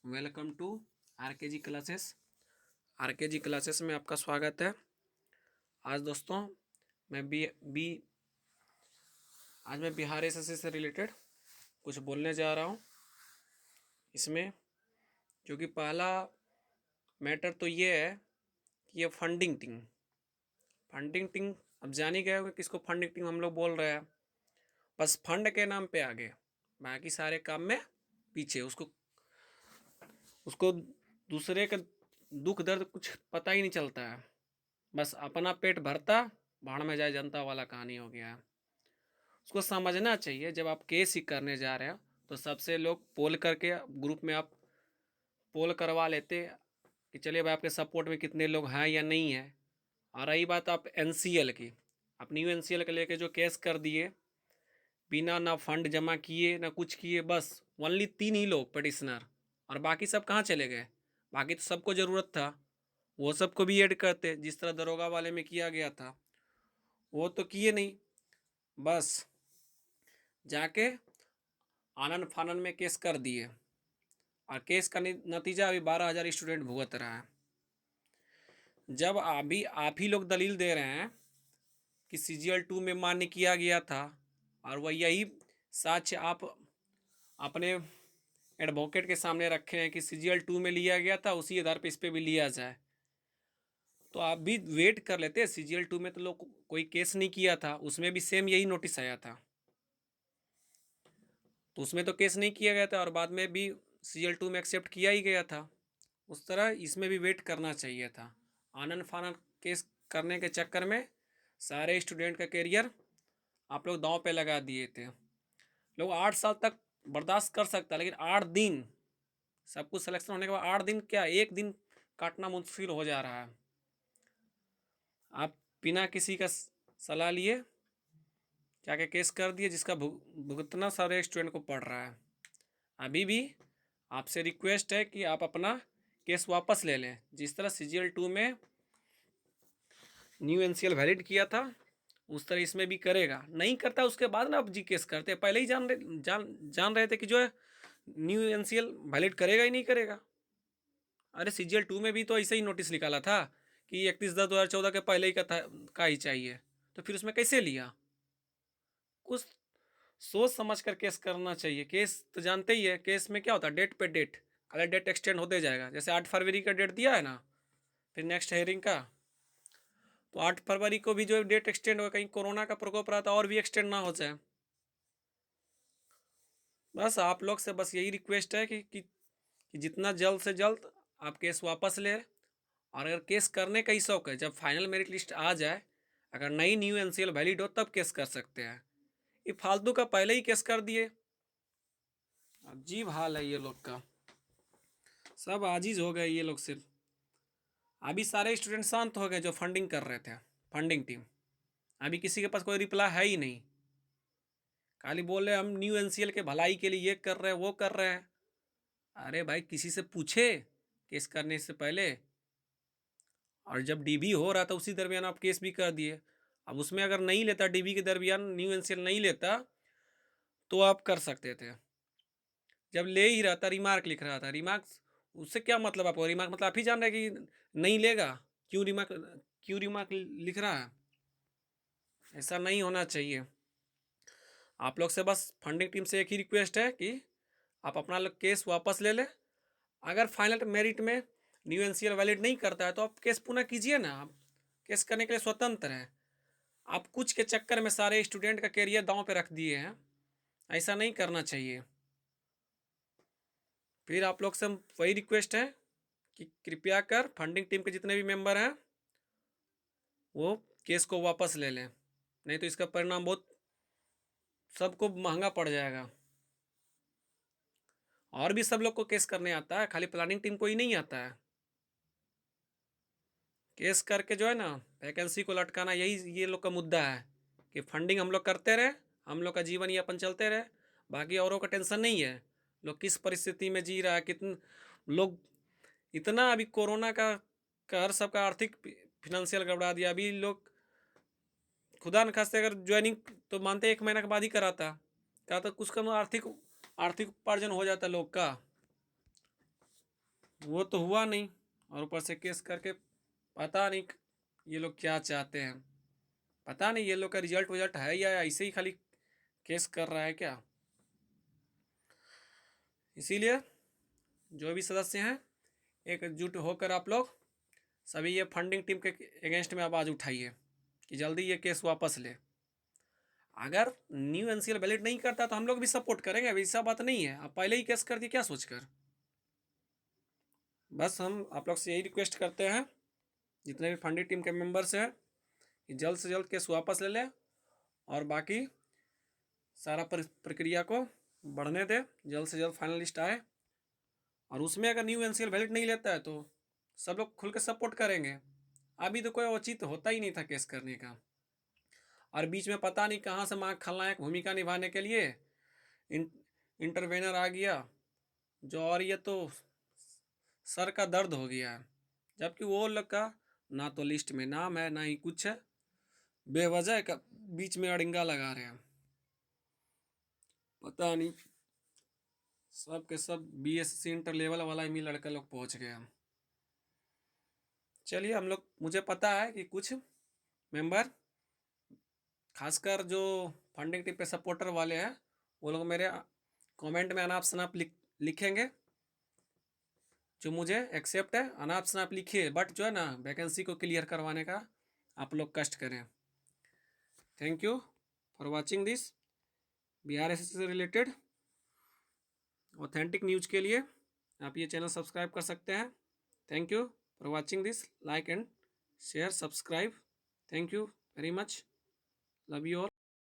Welcome to RKG classes. RKG classes में आपका स्वागत है। आज दोस्तों मैं बी आज मैं बिहार एसएससी से रिलेटेड कुछ बोलने जा रहा हूँ। इसमें जो कि पहला मैटर तो ये है कि ये फंडिंग टिंग अब जान ही गए होंगे किसको फंडिंग टिंग हम लोग बोल रहे हैं। बस फंड के नाम पे आगे, बाकी सारे काम में पीछे। उसको उसको दूसरे का दुख दर्द कुछ पता ही नहीं चलता है। बस अपना पेट भरता, भाड़ में जाए जनता वाला कहानी हो गया है। उसको समझना चाहिए, जब आप केस ही करने जा रहे हो तो सबसे लोग पोल करके ग्रुप में आप पोल करवा लेते कि चलिए भाई आपके सपोर्ट में कितने लोग हैं या नहीं है। और रही बात आप एनसीएल की, आप न्यू एनसीएल के लेके जो केस कर दिए बिना ना फंड जमा किए ना कुछ किए, बस ओनली 3 ही लोग पटिशनर, और बाकी सब कहाँ चले गए? बाकी तो सबको ज़रूरत था, वो सबको भी ऐड करते जिस तरह दरोगा वाले में किया गया था। वो तो किए नहीं, बस जाके आनन फानन में केस कर दिए, और केस का नतीजा अभी 12,000 स्टूडेंट भुगत रहा है। जब अभी आप ही लोग दलील दे रहे हैं कि CGL 2 में मान्य किया गया था, और वह यही साक्ष्य आप अपने एडवोकेट के सामने रखे हैं कि CGL 2 में लिया गया था, उसी आधार पर इस पर भी लिया जाए। तो आप भी वेट कर लेते। CGL 2 में तो लोग कोई केस नहीं किया था, उसमें भी सेम यही नोटिस आया था, तो उसमें तो केस नहीं किया गया था और बाद में भी CGL 2 में एक्सेप्ट किया ही गया था। उस तरह इसमें भी वेट करना चाहिए था। आनन फानन केस करने के चक्कर में सारे स्टूडेंट का करियर आप लोग दांव पे लगा दिए थे। लोग 8 साल तक बर्दाश्त कर सकता, लेकिन 8 दिन सब कुछ सिलेक्शन होने के बाद 8 दिन क्या, एक दिन काटना मुश्किल हो जा रहा है। आप बिना किसी का सलाह लिए जाके केस कर दिए, जिसका भुगतना सारे स्टूडेंट को पड़ रहा है। अभी भी आपसे रिक्वेस्ट है कि आप अपना केस वापस ले लें। जिस तरह CGL 2 में न्यू एनसीएल वैलिड किया था, उस तरह इसमें भी करेगा। नहीं करता उसके बाद ना अब जी केस करते, पहले ही जान रहे थे कि जो है न्यू एनसीएल वैलिड करेगा ही नहीं करेगा। अरे CGL 2 में भी तो ऐसे ही नोटिस निकाला था कि 31/10/2014 के पहले ही का ही चाहिए, तो फिर उसमें कैसे लिया? कुछ सोच समझ कर केस करना चाहिए। केस तो जानते ही है, केस में क्या होता है, डेट पे डेट, अगर डेट एक्सटेंड होते जाएगा। जैसे 8 फरवरी का डेट दिया है ना, फिर नेक्स्ट हेयरिंग का, तो 8 फरवरी को भी जो डेट एक्सटेंड होगा, कहीं कोरोना का प्रकोप रहा था और भी एक्सटेंड ना हो जाए। बस आप लोग से बस यही रिक्वेस्ट है कि जितना जल्द से जल्द आप केस वापस ले। और अगर केस करने का ही शौक है, जब फाइनल मेरिट लिस्ट आ जाए, अगर नई न्यू एनसीएल वैलिड हो तब केस कर सकते हैं। ये फालतू का पहले ही केस कर दिए। अजीब हाल है ये लोग का, सब आजीज हो गए ये लोग सिर्फ। अभी सारे स्टूडेंट शांत हो गए जो फंडिंग कर रहे थे, फंडिंग टीम। अभी किसी के पास कोई रिप्लाई है ही नहीं, खाली बोल रहे हम न्यू एनसीएल के भलाई के लिए ये कर रहे हैं वो कर रहे हैं। अरे भाई किसी से पूछे केस करने से पहले? और जब डीबी हो रहा था उसी दरमियान आप केस भी कर दिए। अब उसमें अगर नहीं लेता, डीबी के दरमियान न्यू एनसीएल नहीं लेता, तो आप कर सकते थे। जब ले ही रहा था, रिमार्क लिख रहा था, रिमार्क उससे क्या मतलब? आपको रिमार्क मतलब आप ही जान रहे हैं कि नहीं लेगा, क्यों रिमार्क लिख रहा है? ऐसा नहीं होना चाहिए। आप लोग से बस फंडिंग टीम से एक ही रिक्वेस्ट है कि आप अपना केस वापस ले लें। अगर फाइनल मेरिट में न्यू एनसीएल वैलिड नहीं करता है तो आप केस पुनः कीजिए ना, आप केस करने के लिए स्वतंत्र हैं। आप कुछ के चक्कर में सारे स्टूडेंट का करियर दांव पे रख दिए हैं, ऐसा नहीं करना चाहिए। फिर आप लोग से वही रिक्वेस्ट है कि कृपया कर फंडिंग टीम के जितने भी मेंबर हैं वो केस को वापस ले लें, नहीं तो इसका परिणाम बहुत सबको महंगा पड़ जाएगा। और भी सब लोग को केस करने आता है, खाली प्लानिंग टीम को ही नहीं आता है। केस करके जो है ना वैकेंसी को लटकाना, यही ये लोग का मुद्दा है कि फंडिंग हम लोग करते रहे, हम लोग का जीवन यापन चलते रहे, बाकी औरों का टेंशन नहीं है। लोग किस परिस्थिति में जी रहा है, कितने लोग, इतना अभी कोरोना का कहर सबका आर्थिक फिनेंशियल गड़बड़ा दिया। अभी लोग खुदा न खास्ते अगर ज्वाइनिंग तो मानते 1 महीना के बाद ही कराता, क्या तो कुछ कम आर्थिक आर्थिक उपार्जन हो जाता लोग का। वो तो हुआ नहीं, और ऊपर से केस करके पता नहीं ये लोग क्या चाहते हैं। पता नहीं ये लोग का रिजल्ट वजल्ट है या ऐसे ही खाली केस कर रहा है क्या। इसीलिए जो भी सदस्य हैं एकजुट होकर आप लोग सभी ये फंडिंग टीम के अगेंस्ट में आवाज़ उठाइए कि जल्दी ये केस वापस ले। अगर न्यू एनसीएल वैलिड नहीं करता तो हम लोग भी सपोर्ट करेंगे, अभी ऐसा बात नहीं है। आप पहले ही केस कर दिए क्या सोचकर। बस हम आप लोग से यही रिक्वेस्ट करते हैं जितने भी फंडिंग टीम के मेंबर्स हैं कि जल्द से जल्द केस वापस ले लें और बाकी सारा प्रक्रिया को बढ़ने दें, जल्द से जल्द फाइनल लिस्ट आए। और उसमें अगर न्यू एनसीएल वैलिड नहीं लेता है तो सब लोग खुल के सपोर्ट करेंगे। अभी तो कोई औचित्य होता ही नहीं था केस करने का, और बीच में पता नहीं कहाँ से माँ खलनायक भूमिका निभाने के लिए इंटरवेनर आ गया जो, और ये तो सर का दर्द हो गया है। जबकि वो लोग का ना तो लिस्ट में नाम है ना ही कुछ है, बेवजह का बीच में अड़िंगा लगा रहे हैं। पता नहीं सब के सब बीएससी इंटर लेवल वाला ही लड़का लोग पहुंच गए हम। चलिए हम लोग, मुझे पता है कि कुछ मेंबर खासकर जो फंडिंग टीम पे सपोर्टर वाले हैं वो लोग मेरे कमेंट में अनाप शनाप लिखेंगे, जो मुझे एक्सेप्ट है। अनाप शनाप लिखिए, बट जो है ना वैकेंसी को क्लियर करवाने का आप लोग कष्ट करें। Thank you for watching this. Bihar SSC से रिलेटेड ऑथेंटिक न्यूज़ के लिए आप ये चैनल सब्सक्राइब कर सकते हैं। Thank you for watching this. Like and share subscribe. Thank you very much. Love you all.